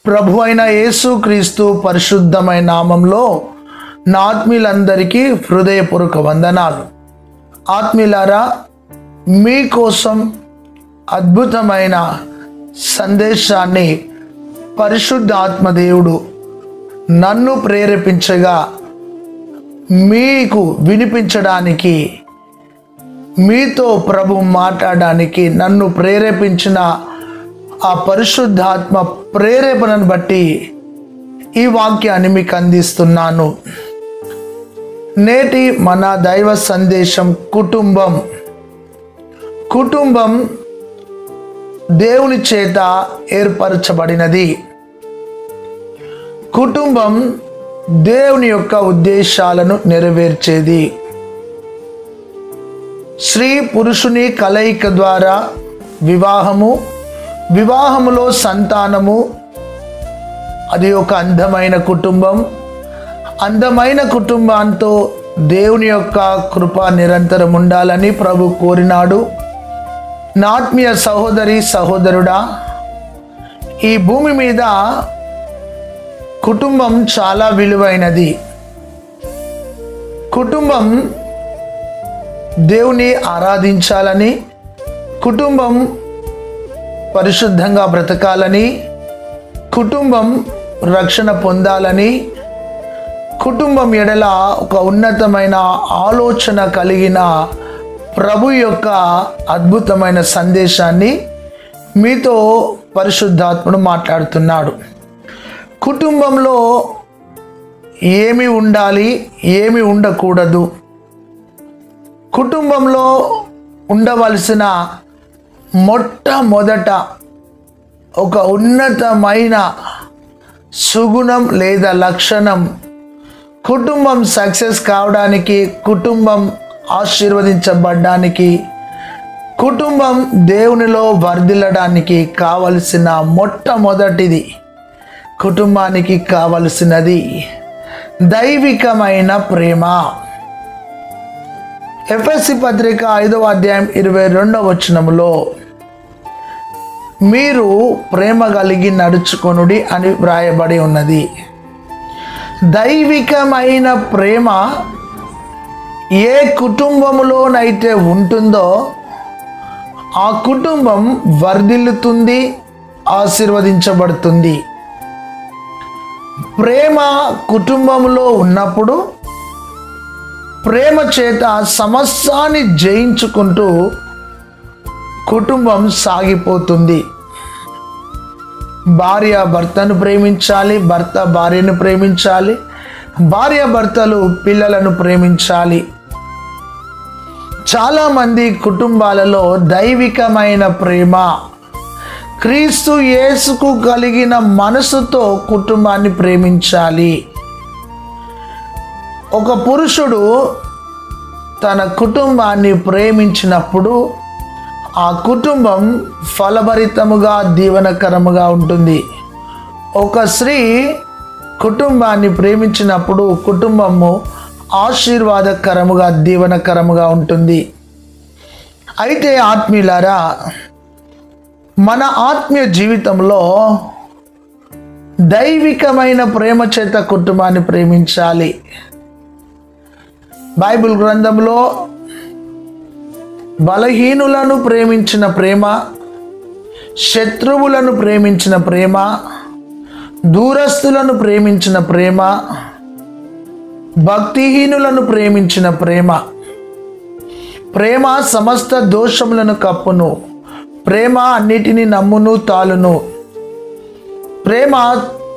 ప్రభు అయిన యేసుక్రీస్తు పరిశుద్ధమైన నామంలో నా ఆత్మీయులందరికీ హృదయపూర్వక వందనాలు. ఆత్మీయులారా, మీకోసం అద్భుతమైన సందేశాన్ని పరిశుద్ధ ఆత్మదేవుడు నన్ను ప్రేరేపించగా మీకు వినిపించడానికి, మీతో ప్రభు మాట్లాడడానికి నన్ను ప్రేరేపించిన ఆ పరిశుద్ధాత్మ ప్రేరేపణను బట్టి ఈ వాక్యాన్ని మీకు అందిస్తున్నాను. నేటి మన దైవ సందేశం కుటుంబం దేవుని చేత ఏర్పరచబడినది. కుటుంబం దేవుని యొక్క ఉద్దేశాలను నెరవేర్చేది. స్త్రీ పురుషుని కలయిక ద్వారా వివాహములో సంతానము, అది ఒక అందమైన కుటుంబం. అందమైన కుటుంబంతో దేవుని యొక్క కృప నిరంతరం ఉండాలని ప్రభు కోరినాడు. నా ఆత్మీయ సహోదరి సహోదరుడా, ఈ భూమి మీద కుటుంబం చాలా విలువైనది. కుటుంబం దేవుని ఆరాధించాలని, కుటుంబం పరిశుద్ధంగా బ్రతకాలని, కుటుంబం రక్షణ పొందాలని, కుటుంబం ఎడల ఒక ఉన్నతమైన ఆలోచన కలిగిన ప్రభు యొక్క అద్భుతమైన సందేశాన్ని మీతో పరిశుద్ధాత్ముడు మాట్లాడుతున్నాడు. కుటుంబంలో ఏమి ఉండాలి, ఏమి ఉండకూడదు, కుటుంబంలో ఉండవలసిన మొట్టమొదట ఒక ఉన్నతమైన సుగుణం లేదా లక్షణం, కుటుంబం సక్సెస్ కావడానికి, కుటుంబం ఆశీర్వదించబడడానికి, కుటుంబం దేవునిలో వర్ధిల్లడానికి కావలసిన మొట్టమొదటిది, కుటుంబానికి కావలసినది దైవికమైన ప్రేమ. ఎఫెసీ పత్రిక 5వ అధ్యాయం 22వ వచనములో మీరు ప్రేమ కలిగి నడుచుకొనుడి అని వ్రాయబడి ఉన్నది. దైవికమైన ప్రేమ ఏ కుటుంబములోనైతే ఉంటుందో ఆ కుటుంబం వర్ధిల్లుతుంది, ఆశీర్వదించబడుతుంది. ప్రేమ కుటుంబంలో ఉన్నప్పుడు ప్రేమ చేత సమస్యాన్ని జయించుకుంటూ కుటుంబం సాగిపోతుంది. భార్య భర్తను ప్రేమించాలి, భర్త భార్యను ప్రేమించాలి, భార్య భర్తలు పిల్లలను ప్రేమించాలి. చాలామంది కుటుంబాలలో దైవికమైన ప్రేమ, క్రీస్తు యేసుకు కలిగిన మనసుతో కుటుంబాన్ని ప్రేమించాలి. ఒక పురుషుడు తన కుటుంబాన్ని ప్రేమించినప్పుడు ఆ కుటుంబం ఫలభరితముగా దీవెనకరముగా ఉంటుంది. ఒక స్త్రీ కుటుంబాన్ని ప్రేమించినప్పుడు కుటుంబము ఆశీర్వాదకరముగా దీవెనకరముగా ఉంటుంది. అయితే ఆత్మీయులారా, మన ఆత్మీయ జీవితంలో దైవికమైన ప్రేమ చేత కుటుంబాన్ని ప్రేమించాలి. బైబిల్ గ్రంథంలో బలహీనులను ప్రేమించిన ప్రేమ, శత్రువులను ప్రేమించిన ప్రేమ, దూరస్తులను ప్రేమించిన ప్రేమ, భక్తిహీనులను ప్రేమించిన ప్రేమ, ప్రేమ సమస్త దోషములను కప్పును, ప్రేమ అన్నిటినీ నమ్మును తాలును, ప్రేమ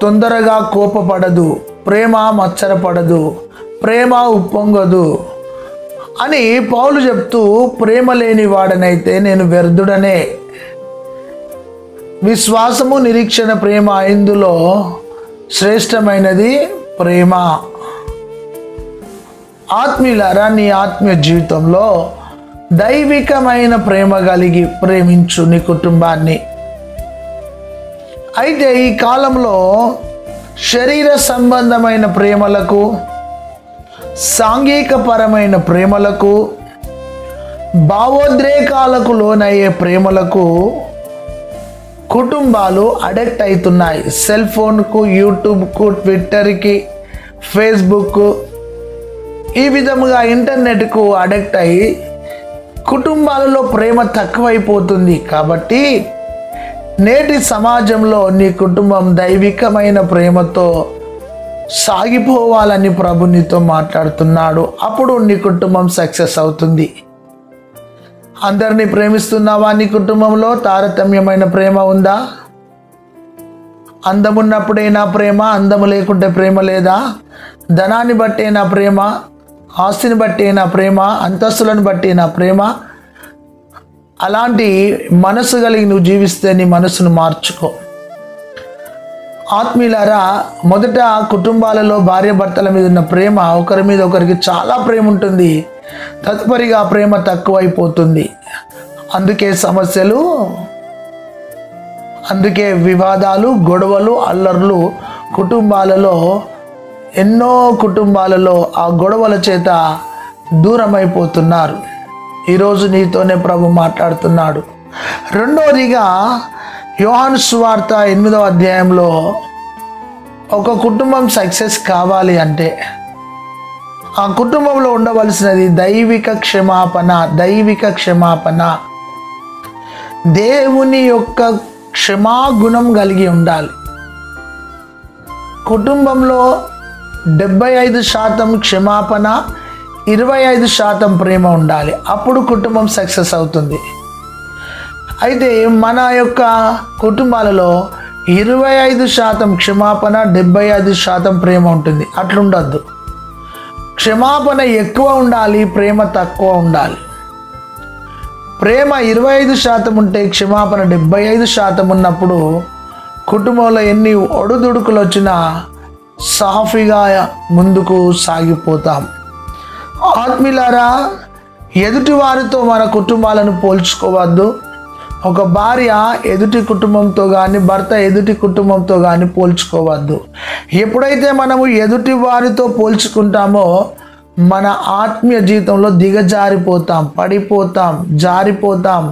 తొందరగా కోపపడదు, ప్రేమ మత్సరపడదు, ప్రేమ ఉప్పొంగదు అని పౌలు చెప్తూ, ప్రేమ లేని వాడనైతే నేను వ్యర్థుడనే. విశ్వాసము, నిరీక్షణ, ప్రేమ, ఇందులో శ్రేష్టమైనది ప్రేమ. ఆత్మీయులారా, నీ ఆత్మీయ జీవితంలో దైవికమైన ప్రేమ కలిగి ప్రేమించు నీ కుటుంబాన్ని. అయితే ఈ కాలంలో శరీర సంబంధమైన ప్రేమలకు, సాంఘికపరమైన ప్రేమలకు, భావోద్రేకాలకు లోనయ్యే ప్రేమలకు కుటుంబాలు అడిక్ట్ అవుతున్నాయి. సెల్ ఫోన్కు, యూట్యూబ్కు, ట్విట్టర్కి, ఫేస్బుక్, ఈ విధముగా ఇంటర్నెట్కు అడిక్ట్ అయ్యి కుటుంబాలలో ప్రేమ తక్కువైపోతుంది. కాబట్టి నేటి సమాజంలో నీ కుటుంబం దైవికమైన ప్రేమతో సాగిపోవాలని ప్రభు నీతో మాట్లాడుతున్నాడు. అప్పుడు నీ కుటుంబం సక్సెస్ అవుతుంది. అందరినీ ప్రేమిస్తున్నావా? నీ కుటుంబంలో తారతమ్యమైన ప్రేమ ఉందా? అందమున్నప్పుడేనా ప్రేమ, అందము లేకుంటే ప్రేమ లేదా? ధనాన్ని బట్టేనా ప్రేమ, ఆస్తిని బట్టేనా ప్రేమ, అంతస్తులను బట్టేనా ప్రేమ? అలాంటి మనసు కలిగి నువ్వు జీవిస్తే నీ మనసును మార్చుకో. ఆత్మీయులారా, మొదట కుటుంబాలలో భార్యాభర్తల మీద ఉన్న ప్రేమ, ఒకరి మీద ఒకరికి చాలా ప్రేమ ఉంటుంది. తదుపరిగా ప్రేమ తక్కువైపోతుంది. అందుకే సమస్యలు, అందుకే వివాదాలు, గొడవలు, అల్లర్లు కుటుంబాలలో, ఎన్నో కుటుంబాలలో ఆ గొడవల చేత దూరమైపోతున్నారు. ఈరోజు నీతోనే ప్రభు మాట్లాడుతున్నాడు. రెండవదిగా యోహాను సువార్త 8వ అధ్యాయంలో ఒక కుటుంబం సక్సెస్ కావాలి అంటే ఆ కుటుంబంలో ఉండవలసినది దైవిక క్షమాపణ. దైవిక క్షమాపణ, దేవుని యొక్క క్షమాగుణం కలిగి ఉండాలి. కుటుంబంలో 75% క్షమాపణ, 25% ప్రేమ ఉండాలి. అప్పుడు కుటుంబం సక్సెస్ అవుతుంది. అయితే మన యొక్క కుటుంబాలలో 25% క్షమాపణ, 75% ప్రేమ ఉంటుంది. అట్లుండద్దు. క్షమాపణ ఎక్కువ ఉండాలి, ప్రేమ తక్కువ ఉండాలి. ప్రేమ 25% ఉంటే క్షమాపణ 75% ఉన్నప్పుడు కుటుంబంలో ఎన్ని ఒడుదుడుకులు వచ్చినా సాఫీగా ముందుకు సాగిపోతాం. ఆత్మీయులారా, ఎదుటి వారితో మన కుటుంబాలను పోల్చుకోవద్దు. ఒక భార్య ఎదుటి కుటుంబంతో కానీ, భర్త ఎదుటి కుటుంబంతో కానీ పోల్చుకోవద్దు. ఎప్పుడైతే మనము ఎదుటి వారితో పోల్చుకుంటామో మన ఆత్మీయ జీవితంలో దిగజారిపోతాం, పడిపోతాం, జారిపోతాం,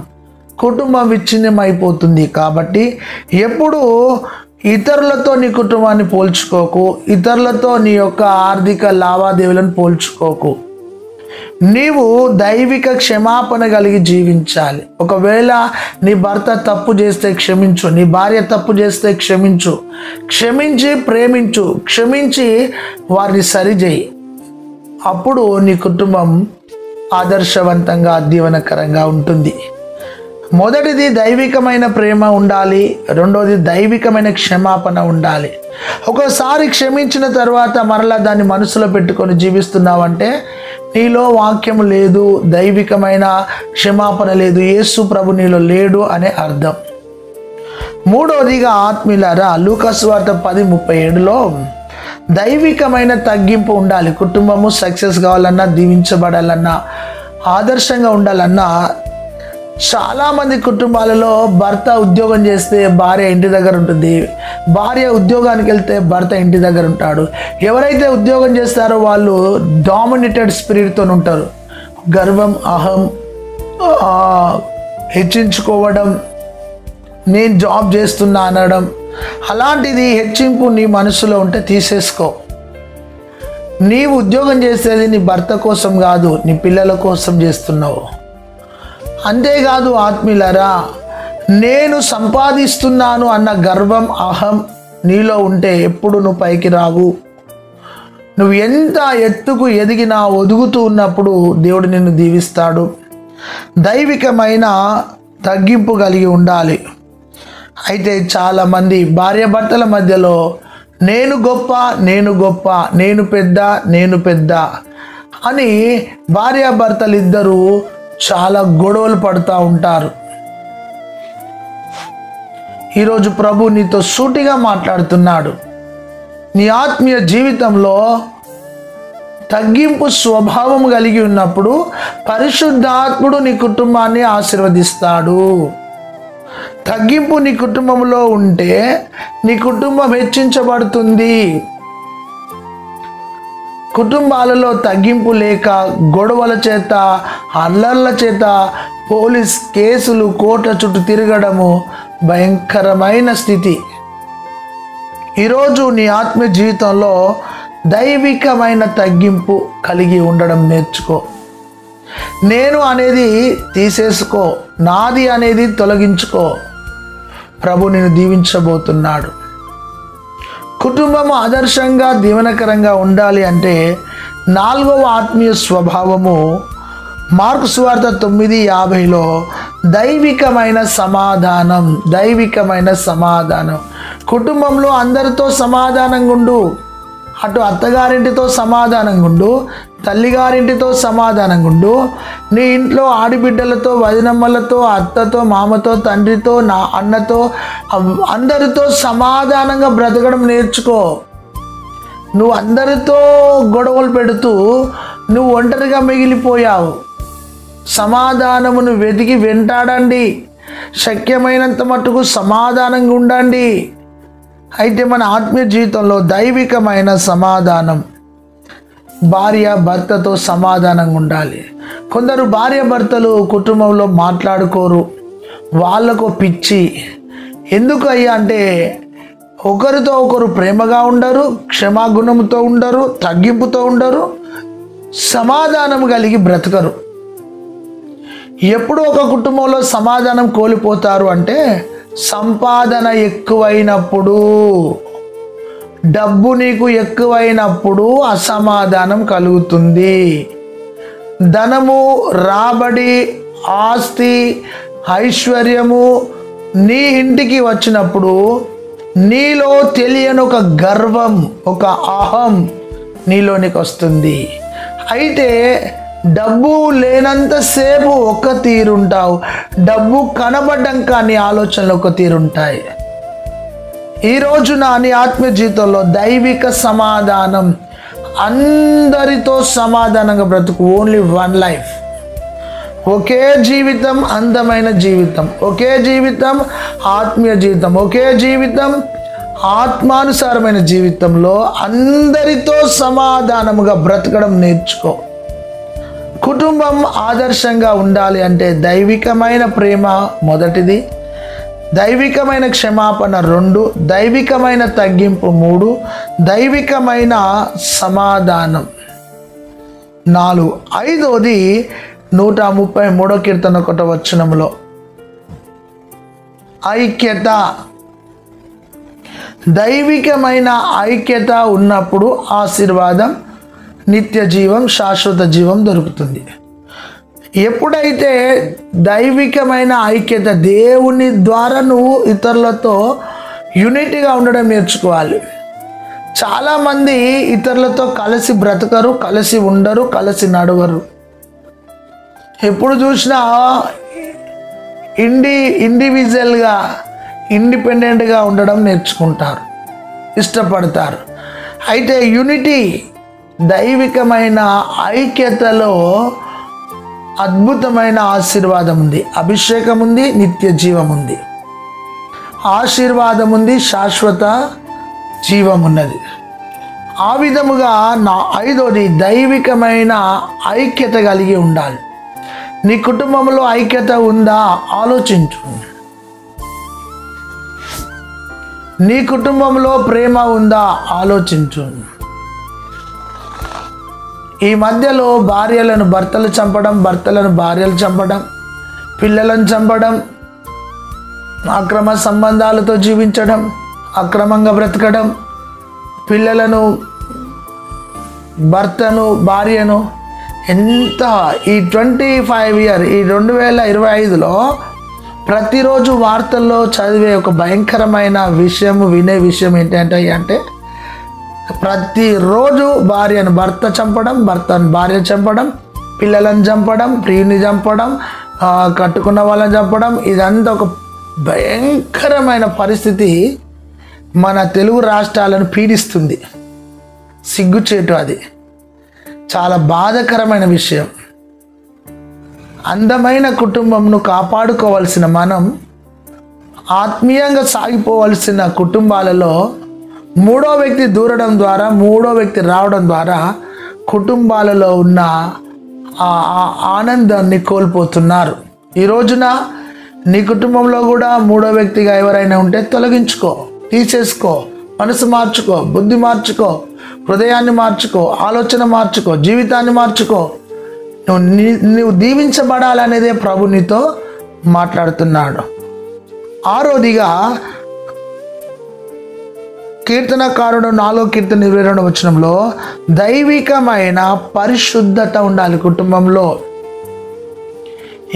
కుటుంబం విచ్ఛిన్నం అయిపోతుంది. కాబట్టి ఎప్పుడు ఇతరులతో నీ కుటుంబాన్ని పోల్చుకోకు, ఇతరులతో నీ యొక్క ఆర్థిక లావాదేవీలను పోల్చుకోకు. నీవు దైవిక క్షమాపణ కలిగి జీవించాలి. ఒకవేళ నీ భర్త తప్పు చేస్తే క్షమించు, నీ భార్య తప్పు చేస్తే క్షమించు, క్షమించి ప్రేమించు, క్షమించి వారిని సరిచేయి. అప్పుడు నీ కుటుంబం ఆదర్శవంతంగా, దీవెనకరంగా ఉంటుంది. మొదటిది దైవికమైన ప్రేమ ఉండాలి. రెండోది దైవికమైన క్షమాపణ ఉండాలి. ఒకసారి క్షమించిన తర్వాత మరలా దాన్ని మనసులో పెట్టుకొని జీవిస్తున్నావంటే నీలో వాక్యం లేదు, దైవికమైన క్షమాపణ లేదు, యేసు ప్రభు నీలో లేడు అనే అర్థం. మూడవదిగా ఆత్మీయులారా, లూకా సువార్త 10:37లో దైవికమైన తగ్గింపు ఉండాలి. కుటుంబము సక్సెస్ కావాలన్నా, దీవించబడాలన్నా, ఆదర్శంగా ఉండాలన్నా, చాలామంది కుటుంబాలలో భర్త ఉద్యోగం చేస్తే భార్య ఇంటి దగ్గర ఉంటుంది, భార్య ఉద్యోగానికి వెళ్తే భర్త ఇంటి దగ్గర ఉంటాడు. ఎవరైతే ఉద్యోగం చేస్తారో వాళ్ళు డామినేటెడ్ స్పిరిట్తో ఉంటారు. గర్వం, అహం, హెచ్చించుకోవడం, నేను జాబ్ చేస్తున్నా అనడం, అలాంటిది హెచ్చింపు నీ మనసులో ఉంటే తీసేసుకో. నీవు ఉద్యోగం చేసేది నీ భర్త కోసం కాదు, నీ పిల్లల కోసం చేస్తున్నావు. అంతేకాదు ఆత్మీయులారా, నేను సంపాదిస్తున్నాను అన్న గర్వం, అహం నీలో ఉంటే ఎప్పుడు నువ్వు పైకి రావు. నువ్వు ఎంత ఎత్తుకు ఎదిగినా ఒదుగుతూ ఉన్నప్పుడు దేవుడు నిన్ను దీవిస్తాడు. దైవికమైన తగ్గింపు కలిగి ఉండాలి. అయితే చాలామంది భార్యాభర్తల మధ్యలో నేను గొప్ప, నేను గొప్ప, నేను పెద్ద, నేను పెద్ద అని భార్యాభర్తలు ఇద్దరు చాలా గొడవలు పడుతూ ఉంటారు. ఈరోజు ప్రభు నీతో సూటిగా మాట్లాడుతున్నాడు. నీ ఆత్మీయ జీవితంలో తగ్గింపు స్వభావం కలిగి ఉన్నప్పుడు పరిశుద్ధాత్ముడు నీ కుటుంబాన్ని ఆశీర్వదిస్తాడు. తగ్గింపు నీ కుటుంబంలో ఉంటే నీ కుటుంబం హెచ్చించబడుతుంది. కుటుంబాలలో తగ్గింపు లేక గొడవల చేత, అల్లర్ల చేత, పోలీస్ కేసులు, కోర్టుల చుట్టూ తిరగడము, భయంకరమైన స్థితి. ఈరోజు నీ ఆత్మీయ జీవితంలో దైవికమైన తగ్గింపు కలిగి ఉండడం నేర్చుకో. నేను అనేది తీసేసుకో, నాది అనేది తొలగించుకో. ప్రభు నిన్ను దీవించబోతున్నాడు. కుటుంబం ఆదర్శంగా దీవెనకరంగా ఉండాలి అంటే 4వ ఆత్మీయ స్వభావము మార్కు సువార్త 9:50లో దైవికమైన సమాధానం. దైవికమైన సమాధానం. కుటుంబంలో అందరితో సమాధానంగా ఉండు. అటు అత్తగారింటితో సమాధానంగా ఉండు, తల్లిగారింటితో సమాధానంగా ఉండు, నీ ఇంట్లో ఆడిబిడ్డలతో, వదినమ్మలతో, అత్తతో, మామతో, తండ్రితో, నా అన్నతో, అందరితో సమాధానంగా బ్రతకడం నేర్చుకో. నువ్వు అందరితో గొడవలు పెడుతూ నువ్వు ఒంటరిగా మిగిలిపోయావు. సమాధానమును వెతికి వెంటాడండి. శక్యమైనంత మట్టుకు సమాధానంగా ఉండండి. అయితే మన ఆత్మీయ జీవితంలో దైవికమైన సమాధానం, భార్య భర్తతో సమాధానంగా ఉండాలి. కొందరు భార్య భర్తలు కుటుంబంలో మాట్లాడుకోరు. వాళ్ళకు పిచ్చి. ఎందుకు అయ్యా అంటే ఒకరితో ఒకరు ప్రేమగా ఉండరు, క్షమాగుణంతో ఉండరు, తగ్గింపుతో ఉండరు, సమాధానం కలిగి బ్రతకరు. ఎప్పుడు ఒక కుటుంబంలో సమాధానం కోల్పోతారు అంటే సంపాదన ఎక్కువైనప్పుడు, డబ్బు నీకు ఎక్కువైనప్పుడు అసమాధానం కలుగుతుంది. ధనము, రాబడి, ఆస్తి, ఐశ్వర్యము నీ ఇంటికి వచ్చినప్పుడు నీలో తెలియని ఒక గర్వం, ఒక అహం నీలోనికి వస్తుంది. అయితే డబ్బు లేనంతసేపు ఒక తీరుంటావు, డబ్బు కనబడ్డాక నీ ఆలోచనలు ఒక తీరుంటాయి. ఈరోజు నీ ఆత్మీయ జీవితంలో దైవిక సమాధానం, అందరితో సమాధానంగా బ్రతుకు. ఓన్లీ వన్ లైఫ్, ఒకే జీవితం, అందమైన జీవితం, ఒకే జీవితం, ఆత్మీయ జీవితం, ఒకే జీవితం, ఆత్మానుసారమైన జీవితంలో అందరితో సమాధానముగా బ్రతకడం నేర్చుకో. కుటుంబం ఆదర్శంగా ఉండాలి అంటే దైవికమైన ప్రేమ మొదటిది, దైవికమైన క్షమాపణ 2, దైవికమైన తగ్గింపు 3, దైవికమైన సమాధానం 4. 5వది 133వ కీర్తన 1వ వచనంలో ఐక్యత. దైవికమైన ఐక్యత ఉన్నప్పుడు ఆశీర్వాదం, నిత్య జీవం, శాశ్వత జీవం దొరుకుతుంది. ఎప్పుడైతే దైవికమైన ఐక్యత, దేవుని ద్వారా నువ్వు ఇతరులతో యూనిటీగా ఉండడం నేర్చుకోవాలి. చాలామంది ఇతరులతో కలిసి బ్రతకరు, కలిసి ఉండరు, కలిసి నడవరు. ఎప్పుడు చూసినా ఇండివిజువల్గా, ఇండిపెండెంట్గా ఉండడం నేర్చుకుంటారు, ఇష్టపడతారు. అయితే యూనిటీ, దైవికమైన ఐక్యతలో అద్భుతమైన ఆశీర్వాదం ఉంది, అభిషేకం ఉంది, నిత్య జీవం ఉంది. ఆశీర్వాదం ఉంది, శాశ్వత జీవం ఉన్నది. ఆ విధముగా 5వది దైవికమైన ఐక్యత కలిగి ఉండాలి. నీ కుటుంబంలో ఐక్యత ఉందా ఆలోచించు. నీ కుటుంబంలో ప్రేమ ఉందా ఆలోచించు. ఈ మధ్యలో భార్యలను భర్తలు చంపడం, భర్తలను భార్యలు చంపడం, పిల్లలను చంపడం, అక్రమ సంబంధాలతో జీవించడం, అక్రమంగా బ్రతకడం, పిల్లలను, భర్తను, భార్యను, ఎంత ఈ 25 ఇయర్, ఈ 2025లో ప్రతిరోజు వార్తల్లో చదివే ఒక భయంకరమైన విషయం, వినే విషయం ఏంటంటే ప్రతిరోజు భార్యను భర్త చంపడం, భర్తను భార్య చంపడం, పిల్లలను చంపడం, ప్రియుని చంపడం, కట్టుకున్న వాళ్ళని చంపడం. ఇదంతా ఒక భయంకరమైన పరిస్థితి మన తెలుగు రాష్ట్రాలను పీడిస్తుంది. సిగ్గుచేటు. అది చాలా బాధాకరమైన విషయం. అందమైన కుటుంబంను కాపాడుకోవాల్సిన మనం, ఆత్మీయంగా సాగిపోవలసిన కుటుంబాలలో 3వ వ్యక్తి దూరడం ద్వారా, 3వ వ్యక్తి రావడం ద్వారా కుటుంబాలలో ఉన్న ఆ ఆనందాన్ని కోల్పోతున్నారు. ఈ రోజున నీ కుటుంబంలో కూడా మూడో వ్యక్తిగా ఎవరైనా ఉంటే తొలగించుకో, తీసేసుకో, మనసు మార్చుకో, బుద్ధి మార్చుకో, హృదయాన్ని మార్చుకో, ఆలోచన మార్చుకో, జీవితాన్ని మార్చుకో. నువ్వు దీవించబడాలనేదే ప్రభు నీతో మాట్లాడుతున్నాడు. ఆరోదిగా కీర్తనకారుడు 4వ కీర్తన 22వ వచనంలో దైవికమైన పరిశుద్ధత ఉండాలి. కుటుంబంలో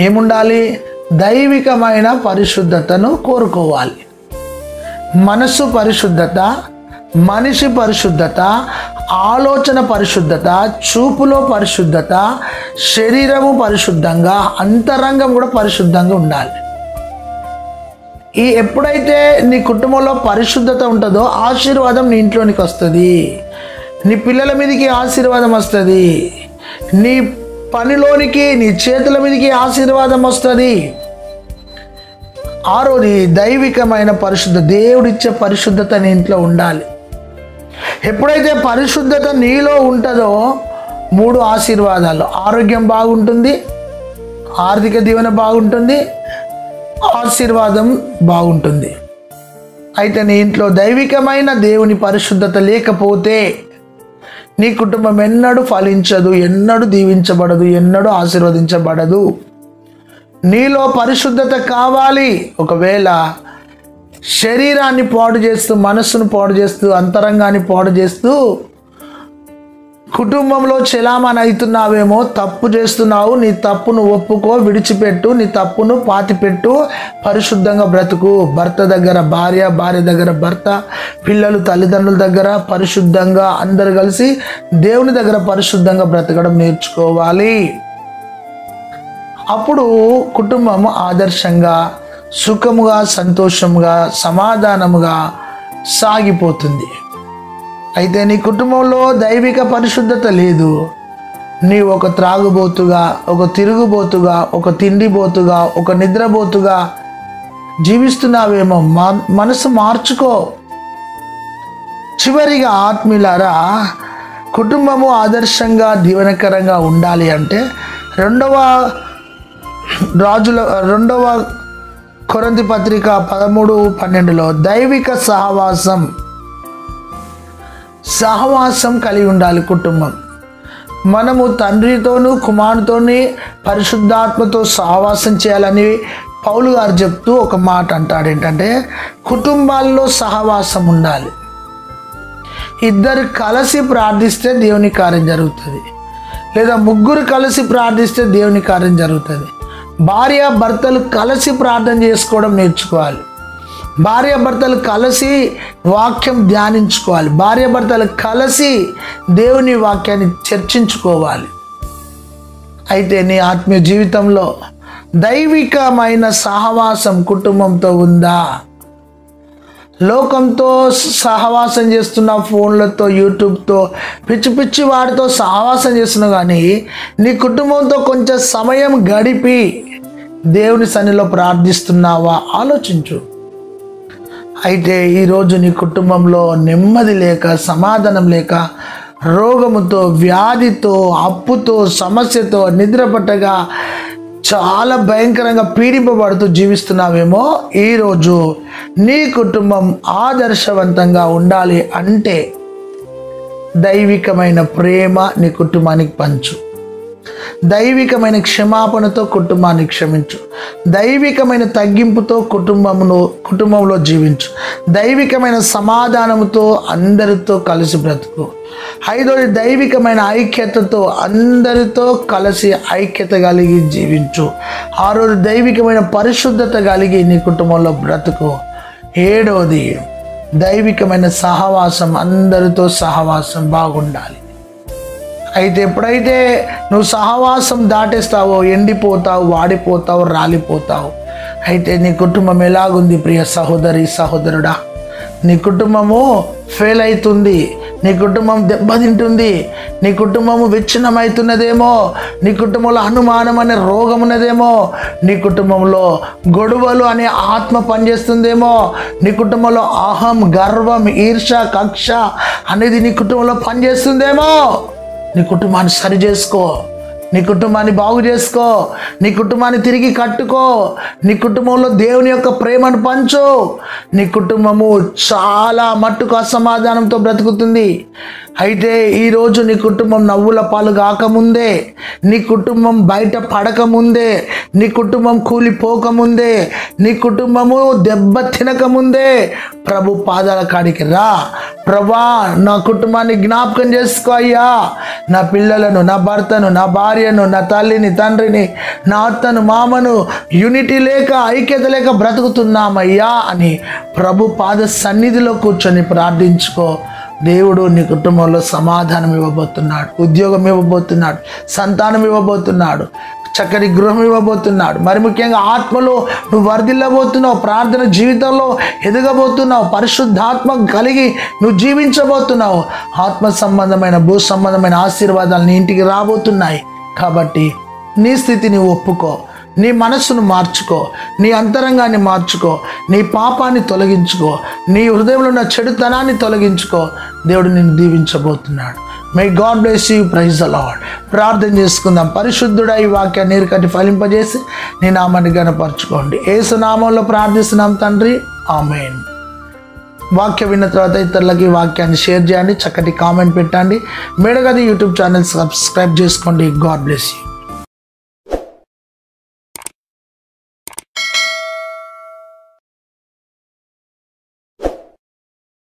ఏముండాలి? దైవికమైన పరిశుద్ధతను కోరుకోవాలి. మనసు పరిశుద్ధత, మనిషి పరిశుద్ధత, ఆలోచన పరిశుద్ధత, చూపులో పరిశుద్ధత, శరీరము పరిశుద్ధంగా, అంతరంగం కూడా పరిశుద్ధంగా ఉండాలి. ఎప్పుడైతే నీ కుటుంబంలో పరిశుద్ధత ఉంటుందో ఆశీర్వాదం నీ ఇంట్లోనికి వస్తుంది, నీ పిల్లల మీదకి ఆశీర్వాదం వస్తుంది, నీ పనిలోనికి, నీ చేతుల మీదకి ఆశీర్వాదం వస్తుంది. ఆరోది దైవికమైన పరిశుద్ధ, దేవుడిచ్చే పరిశుద్ధత నీ ఇంట్లో ఉండాలి. ఎప్పుడైతే పరిశుద్ధత నీలో ఉంటుందో 3 ఆశీర్వాదాలు: ఆరోగ్యం బాగుంటుంది, ఆర్థిక దీవెన బాగుంటుంది, ఆశీర్వాదం బాగుంటుంది. అయితే నీ ఇంట్లో దైవికమైన దేవుని పరిశుద్ధత లేకపోతే నీ కుటుంబం ఎన్నడూ ఫలించదు, ఎన్నడూ దీవించబడదు, ఎన్నడూ ఆశీర్వదించబడదు. నీలో పరిశుద్ధత కావాలి. ఒకవేళ శరీరాన్ని పాడు చేస్తూ, మనస్సును పాడు చేస్తూ, అంతరంగాన్ని పాడు చేస్తూ కుటుంబంలో చెలామణి అవుతున్నావేమో, తప్పు చేస్తున్నావు. నీ తప్పును ఒప్పుకో, విడిచిపెట్టు, నీ తప్పును పాతిపెట్టు, పరిశుద్ధంగా బ్రతుకు. భర్త దగ్గర భార్య, భార్య దగ్గర భర్త, పిల్లలు తల్లిదండ్రుల దగ్గర పరిశుద్ధంగా, అందరు కలిసి దేవుని దగ్గర పరిశుద్ధంగా బ్రతకడం నేర్చుకోవాలి. అప్పుడు కుటుంబం ఆదర్శంగా, సుఖముగా, సంతోషముగా, సమాధానముగా సాగిపోతుంది. అయితే నీ కుటుంబంలో దైవిక పరిశుద్ధత లేదు, నీ ఒక త్రాగుబోతుగా, ఒక తిరుగుబోతుగా, ఒక తిండిబోతుగా, ఒక నిద్రబోతుగా జీవిస్తున్నావేమో. మనసు మార్చుకో. చివరిగా ఆత్మీయులారా, కుటుంబము ఆదర్శంగా, దీవెనకరంగా ఉండాలి అంటే 2వ కొరింథీ పత్రిక 13:12లో దైవిక సహవాసం కలిగి ఉండాలి కుటుంబం. మనము తండ్రితోనూ కుమారుతోని పరిశుద్ధాత్మతో సహవాసం చేయాలని పౌలు గారు చెప్తూ ఒక మాట అంటాడు. ఏంటంటే కుటుంబాల్లో సహవాసం ఉండాలి. 2 కలిసి ప్రార్థిస్తే దేవుని కార్యం జరుగుతుంది, లేదా 3 కలిసి ప్రార్థిస్తే దేవుని కార్యం జరుగుతుంది. భార్య భర్తలు కలిసి ప్రార్థన చేసుకోవడం నేర్చుకోవాలి. భార్య భర్తలు కలిసి వాక్యం ధ్యానించుకోవాలి. భార్య భర్తలు కలిసి దేవుని వాక్యాన్ని చర్చించుకోవాలి. అయితే నీ ఆత్మీయ జీవితంలో దైవికమైన సహవాసం కుటుంబంతో ఉందా? లోకంతో సహవాసం చేస్తున్న, ఫోన్లతో, యూట్యూబ్తో, పిచ్చి వాడితో సహవాసం చేస్తున్నావు, కానీ నీ కుటుంబంతో కొంచెం సమయం గడిపి దేవుని సన్నిధిలో ప్రార్థిస్తున్నావా? ఆలోచించు. అయితే ఈరోజు నీ కుటుంబంలో నెమ్మది లేక, సమాధానం లేక, రోగముతో, వ్యాధితో, అప్పుతో, సమస్యతో, నిద్రపట్టగా చాలా భయంకరంగా పీడింపబడుతూ జీవిస్తున్నావేమో. ఈరోజు నీ కుటుంబం ఆదర్శవంతంగా ఉండాలి అంటే దైవికమైన ప్రేమ నీ కుటుంబానికి పంచు, దైవికమైన క్షమాపణతో కుటుంబాన్ని క్షమించు, దైవికమైన తగ్గింపుతో కుటుంబంలో జీవించు, దైవికమైన సమాధానంతో అందరితో కలిసి బ్రతుకు. 5వది దైవికమైన ఐక్యతతో అందరితో కలిసి ఐక్యత కలిగి జీవించు. 6వది దైవికమైన పరిశుద్ధత కలిగి నీ కుటుంబంలో బ్రతుకు. 7వది దైవికమైన సహవాసం, అందరితో సహవాసం బాగుండాలి. అయితే ఎప్పుడైతే నువ్వు సహవాసం దాటేస్తావో ఎండిపోతావు, వాడిపోతావు, రాలిపోతావు. అయితే నీ కుటుంబం ఎలాగుంది ప్రియ సహోదరి సహోదరుడా? నీ కుటుంబము ఫెయిల్ అవుతుంది, నీ కుటుంబం దెబ్బతింటుంది, నీ కుటుంబము విచ్ఛిన్నమవుతున్నదేమో, నీ కుటుంబంలో అనుమానం అనే రోగం ఉన్నదేమో, నీ కుటుంబంలో గొడవలు అనే ఆత్మ పనిచేస్తుందేమో, నీ కుటుంబంలో అహం, గర్వం, ఈర్ష, కక్ష అనేది నీ కుటుంబంలో పనిచేస్తుందేమో. నీ కుటుంబాన్ని సరి చేసుకో. నీ కుటుంబాన్ని బాగు చేసుకో, నీ కుటుంబాన్ని తిరిగి కట్టుకో, నీ కుటుంబంలో దేవుని యొక్క ప్రేమను పంచు. నీ కుటుంబము చాలా మట్టుకు అసమాధానంతో బ్రతుకుతుంది. అయితే ఈరోజు నీ కుటుంబం నవ్వుల పాలు కాకముందే, నీ కుటుంబం బయట పడకముందే, నీ కుటుంబం కూలిపోకముందే, నీ కుటుంబము దెబ్బ తినకముందే ప్రభు పాదాల కాడికి రా. ప్రభా, నా కుటుంబాన్ని జ్ఞాపకం చేసుకో అయ్యా. నా పిల్లలను, నా భర్తను, నా భార్యను, నా తల్లిని, తండ్రిని, నా అత్తను, మామను యూనిటీ లేక, ఐక్యత లేక బ్రతుకుతున్నామయ్యా అని ప్రభు పాద సన్నిధిలో కూర్చొని ప్రార్థించుకో. దేవుడు నీ కుటుంబంలో సమాధానం ఇవ్వబోతున్నాడు, ఉద్యోగం ఇవ్వబోతున్నాడు, సంతానం ఇవ్వబోతున్నాడు, చక్కటి గృహం ఇవ్వబోతున్నాడు. మరి ముఖ్యంగా ఆత్మలో నువ్వు వర్ధిల్లబోతున్నావు, ప్రార్థన జీవితంలో ఎదగబోతున్నావు, పరిశుద్ధాత్మ కలిగి నువ్వు జీవించబోతున్నావు. ఆత్మ సంబంధమైన, భూ సంబంధమైన ఆశీర్వాదాలు నీ ఇంటికి రాబోతున్నాయి. కాబట్టి నీ స్థితిని ఒప్పుకో, నీ మనస్సును మార్చుకో, నీ అంతరంగాన్ని మార్చుకో, నీ పాపాన్ని తొలగించుకో, నీ హృదయంలో ఉన్న చెడుతనాన్ని తొలగించుకో. దేవుడు నిన్ను దీవించబోతున్నాడు. May God bless you. Praise the Lord. ప్రార్థన చేసుకుందాం. పరిశుద్ధుడా, ఈ వాక్యాన్ని నీరుకట్టి ఫలింపజేసి నీ నామాన్ని గణపరచుకోండి. యేసు నామంలో ప్రార్థిస్తున్నాం తండ్రి, ఆమేన్. వాక్యం విన్న తర్వాత ఇతరులకి ఈ వాక్యాన్ని షేర్ చేయండి, చక్కటి కామెంట్ పెట్టండి. మేడగది యూట్యూబ్ ఛానల్ సబ్స్క్రైబ్ చేసుకోండి. God bless you.